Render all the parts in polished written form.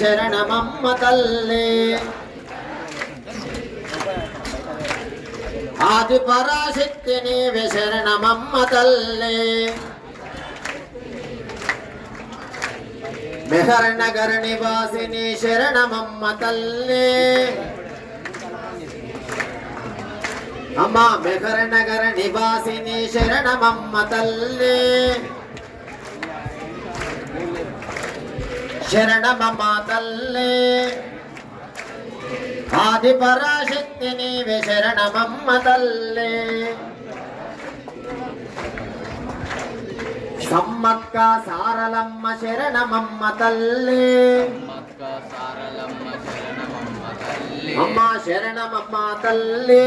శరణమమ్మ తల్లి ఆది పరాశక్తి నీవే శరణమమ్మ తల్లి మెహర్ నగర నివాసిని శరణమమ్మ తల్లి అమ్మా మెహర్ నగర నివాసిని శరణమమ్మ తల్లి శరణమమ్మ తల్లి ఆది పరాశక్తి నీవే శరణమమ్మ తల్లి సమ్మక్క సారలమ్మ శరణమమ్మ తల్లి అమ్మ శరణమమ్మ తల్లి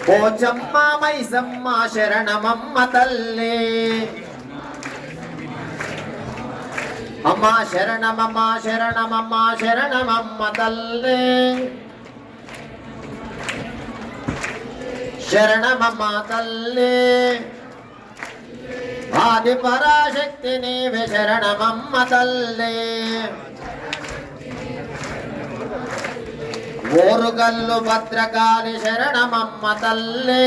పోచమ్మ మైసమ్మ శరణమమ్మ తల్లి అమ్మ శరణమమ్మ శరణమమ్మ శరణమమ్మ తల్లి శరణమమ్మ తల్లి ఆది పరాశక్తి నీవే శరణమమ్మ తల్లి ఓరుగల్లు భద్రకాళి శరణమమ్మ తల్లి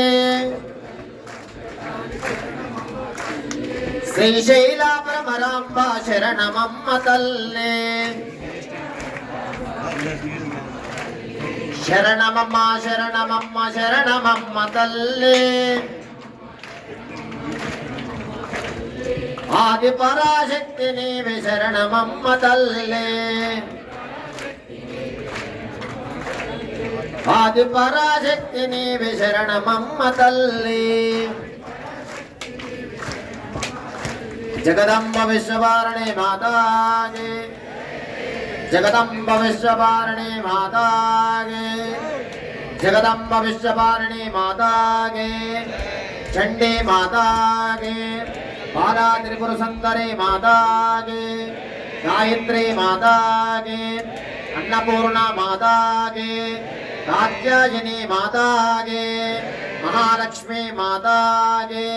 శ్రీశైల భ్రమరాంబ శరణమమ్మ తల్లి శరణమమ్మ శరణమమ్మ శరణమమ్మ తల్లి ఆది పరాశక్తి నీవే శరణమమ్మ తల్లి ఆది పరాశక్తి నీవే శరణమమ్మ తల్లి జగదంబ విశ్వవారణి మాతాగే జగదంబ విశ్వవారణి మాతాగే జగదంబ విశ్వవారణి మాతాగే చండీ మాతాగే బాలా త్రిపుర సుందరి మాతాగే గాయత్రి మాతాగే అన్నపూర్ణ మాతాగే కాత్యాయని మాతాగే మహాలక్ష్మి మాతాగే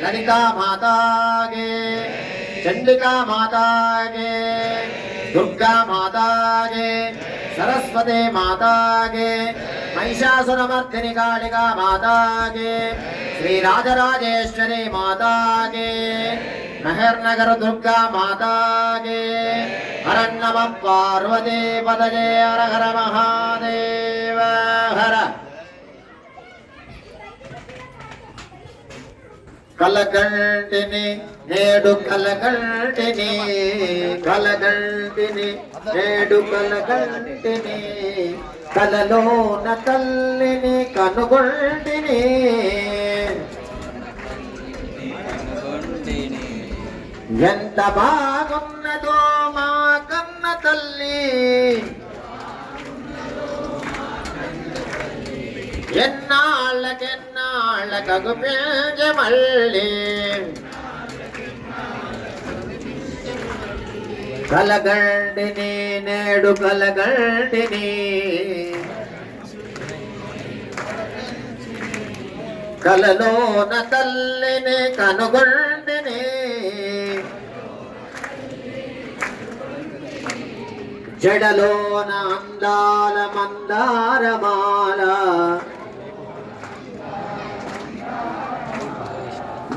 లలితా మాతాగే చండికా మాతాగే దుర్గా మాతాగే సరస్వతి మాతాగే మహిషాసురమర్దిని కాళికా మాతాగే శ్రీరాజరాజేశ్వరి మాతాగే మెహర్ నగర దుర్గా మాతాగే హర నమ పార్వతీ పదజే హర హర మహాదేవ హర కలకంటిని నేడు కలకంటిని కలకంటిని నేడు కలకంటిని కలలోన తల్లిని కనుగొంటిని ఎంత బాగున్నదో మా కన్న తల్లి ఎన్నాళ్ళకెన్నాళ్ళకగు పిలిచి మళ్ళీ కలగంటిని నేడు కలగంటిని కలలోన తల్లిని కనుగొంటిని జడలోన అందాల మందారమాల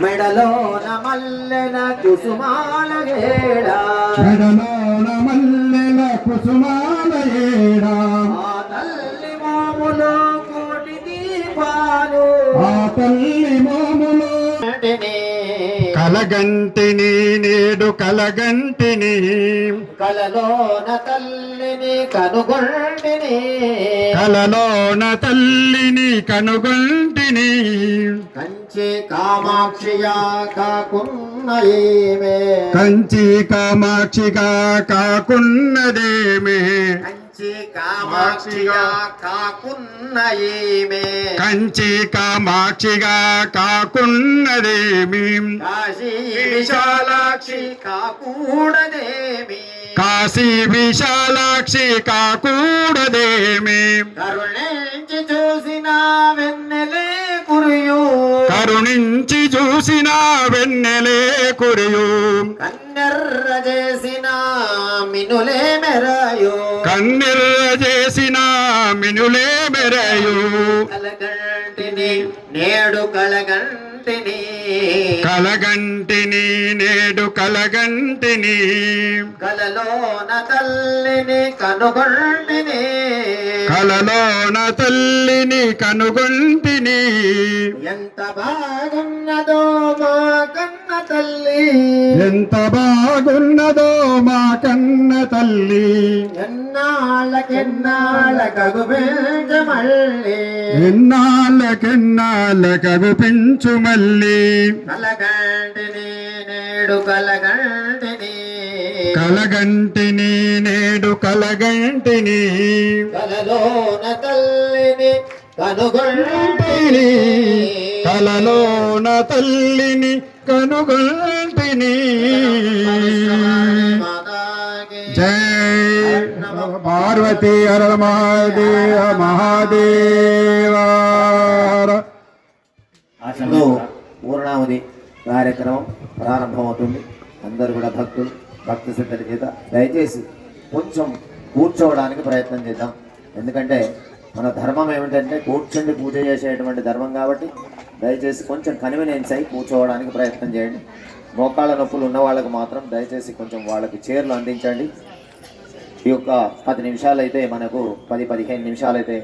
మెడలోన మల్లెల కుసుమాల ఏడా మెడలోన మల్లెల కుసుమాల ఏడా ఆ తల్లి మోములో కోటి దీపాలు ఆ తల్లి మోములో కలగంటిని నేడు కలగంటిని కలలోన తల్లిని కనుగొంటిని కలలోన తల్లిని కనుగొంటిని కంచి కామాక్షియా కాకున్న ఏమే కంచి కామాక్షిగా కాకున్నదేమే కంచి కామాక్షిగా కాకున్న ఏమే కంచి కామాక్షిగా కాకున్నదేమి కాశీ విశాలాక్షి కాకూడదేమి కాశీ విశాలాక్షి కాకూడదేమి కరుణించి చూసిన వెన్నెలే కురియు కరుణించి చూసిన వెన్నెలే కురియు కన్నె కన్నెర్ర చేసిన మినులే మెరయు కన్నెర్ర చేసిన మినులే మెరయు కలగంటిని నేడు కలగంటిని కలగంటిని నేడు కలగంటిని కలలోన తల్లిని కనుగొంటిని కలలోన తల్లిని కనుగొంటిని ఎంత బాగున్నదో మా కన్న తల్లి ఎంత బాగున్నదో మా కన్న తల్లి ఎన్నాళ్ళకెన్నాళ్ళకగు పెంచ మళ్ళీ ఎన్నాళ్ళకెన్నాళ్ళకగు పెంచు మళ్ళీ కలగంటిని నేడు కలగంటిని కలగంటిని నేడు కలగంటిని కలలోన తల్లిని కనుగొంటిని కలలోన తల్లిని కనుగొంటిని మాతాకి జై పార్వతీ హర మహాదేవ మహాదేవ అసలు పూర్ణావధి కార్యక్రమం ప్రారంభమవుతుంది. అందరూ కూడా భక్తులు భక్తి శ్రద్ధల చేత దయచేసి కొంచెం కూర్చోవడానికి ప్రయత్నం చేద్దాం. ఎందుకంటే మన ధర్మం ఏమిటంటే కూర్చుండి పూజ చేసేటువంటి ధర్మం కాబట్టి దయచేసి కొంచెం కన్వీనియన్స్ అయి కూర్చోవడానికి ప్రయత్నం చేయండి. మోకాళ్ళ నొప్పులు ఉన్న వాళ్ళకు మాత్రం దయచేసి కొంచెం వాళ్ళకి చైర్లు అందించండి. ఈ యొక్క 10 నిమిషాలు అయితే మనకు 10-15 నిమిషాలు అయితే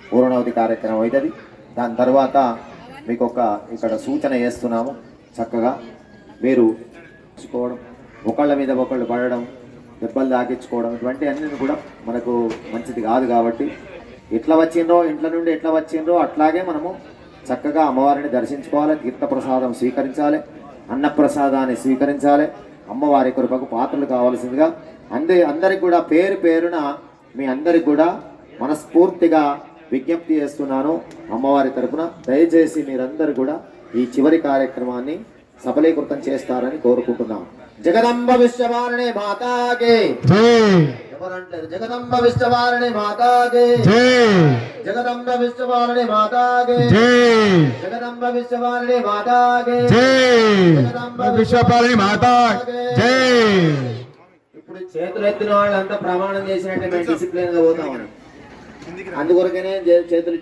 పూర్ణావధి కార్యక్రమం అవుతుంది. దాని తర్వాత మీకు ఇక్కడ సూచన చేస్తున్నాము. చక్కగా మీరు చూసుకోవడం, ఒకళ్ళ మీద ఒకళ్ళు పడడం, దెబ్బలు తాకించుకోవడం ఇటువంటి అన్నీ కూడా మనకు మంచిది కాదు. కాబట్టి ఎట్లా వచ్చిండ్రో ఇంట్లో నుండి ఎట్లా వచ్చిండ్రో అట్లాగే మనము చక్కగా అమ్మవారిని దర్శించుకోవాలి, తీర్థప్రసాదం స్వీకరించాలి, అన్నప్రసాదాన్ని స్వీకరించాలి. అమ్మవారి కృపకు పాత్రలు కావాల్సిందిగా అందరికి కూడా పేరు పేరున మీ అందరికి కూడా మనస్ఫూర్తిగా విజ్ఞప్తి చేస్తున్నాను. అమ్మవారి తరపున దయచేసి మీరందరూ కూడా ఈ చివరి కార్యక్రమాన్ని సఫలీకృతం చేస్తారని కోరుకుంటున్నాం. జగదంబ విశ్వవారిణి మాతాకి ఎవరంటారు? జగదంబ విశ్వవారిణి మాతాకి జగదంబ విశ్వవారిణి మాతాకి జగదంబ విశ్వవారిణి మాతాకి జగదంబ విశ్వవారిణి మాతాకి. ఇప్పుడు చేతులు ఎత్తిన వాళ్ళంతా ప్రమాణం చేసినట్టే మేము డిసిప్లిన్ గా పోతామని అందుకొరకనే చేతులు